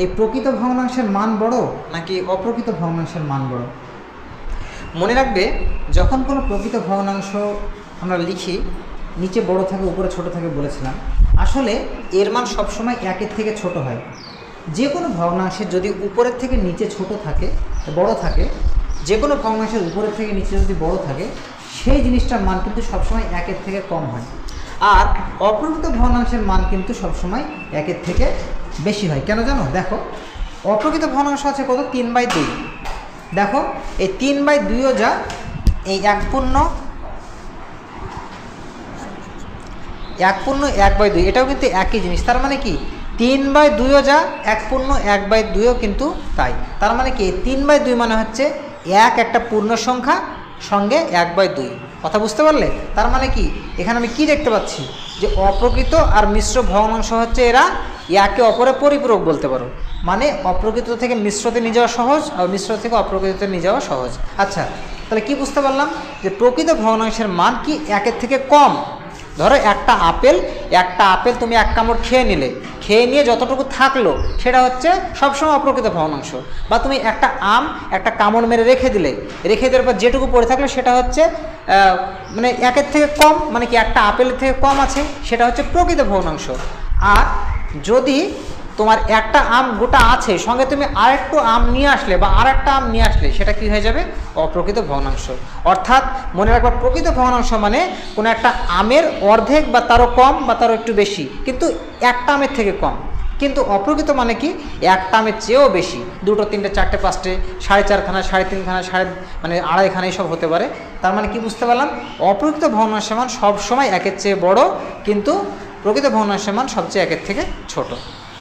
এই প্রকৃত ভগ্নাংশের মান বড় নাকি অপ্রকৃত ভগ্নাংশের মান বড়? মনে রাখবে, যখন কোনো প্রকৃত ভগ্নাংশ আমরা লিখি, নিচে বড় থাকে উপরে ছোট থাকে বলেছিলাম, আসলে এর মান সবসময় একের থেকে ছোট হয়। যে কোনো ভগ্নাংশের যদি উপরের থেকে নিচে ছোট থাকে, বড় থাকে, যে কোনো ভগ্নাংশের উপরের থেকে নিচে যদি বড় থাকে, সেই জিনিসটার মান কিন্তু সবসময় একের থেকে কম হয়। আর অপ্রকৃত ভগ্নাংশের মান কিন্তু সবসময় একের থেকে বেশি হয়। কেন জানো? দেখো, অপ্রকৃত ভগ্নাংশ আছে কত? 3/2। দেখো, এই 3/2ও যা এই 1/2, এটাও কিন্তু একই জিনিস। তার মানে কি 3/2ও যা 1/2ও কিন্তু তাই। তার মানে কি 3/2 মানে হচ্ছে একটা পূর্ণ সংখ্যা সঙ্গে 1/2। কথা বুঝতে পারলে? তার মানে কি এখানে আমি কি দেখতে পাচ্ছি যে অপ্রকৃত আর মিশ্র ভগ্নাংশ হচ্ছে এরা একে অপরে পরিপূরক বলতে পারো। মানে অপ্রকৃত থেকে মিশ্রতে নিয়ে যাওয়া সহজ, আর মিশ্র থেকে অপ্রকৃততে নিয়ে যাওয়া সহজ। আচ্ছা, তাহলে কি বুঝতে পারলাম যে প্রকৃত ভগ্নাংশের মান কি একের থেকে কম। ধরো একটা আপেল তুমি এক কামড় খেয়ে নিলে, খেয়ে নিয়ে যতটুকু থাকলো সেটা হচ্ছে সবসময় অপ্রকৃত ভগ্নাংশ। বা তুমি একটা আম একটা কামড় মেরে রেখে দেওয়ার পর যেটুকু পড়ে থাকলো সেটা হচ্ছে মানে একের থেকে কম, মানে কি একটা আপেলের থেকে কম আছে, সেটা হচ্ছে প্রকৃত ভগ্নাংশ। আর যদি তোমার একটা আম গোটা আছে, সঙ্গে তুমি আরেকটু আম নিয়ে আসলে বা আরেকটা আম নিয়ে আসলে, সেটা কি হয়ে যাবে? অপ্রকৃত ভগ্নাংশ। অর্থাৎ মনে রাখবা, প্রকৃত ভগ্নাংশ মানে কোনো একটা আমের অর্ধেক বা তারও কম বা তারও একটু বেশি, কিন্তু একটা আমের থেকে কম। কিন্তু অপ্রকৃত মানে কি একটা আমের চেয়েও বেশি, 2, 3, 4, 5, 4.5 খানা, 3.5 খানা, মানে 2.5 খানা, এইসব হতে পারে। তার মানে কি বুঝতে পারলাম? অপ্রকৃত ভগ্নাংশের মান সবসময় একের চেয়ে বড়, কিন্তু প্রকৃত ভগ্নাংশের মান সবচেয়ে একের থেকে ছোট।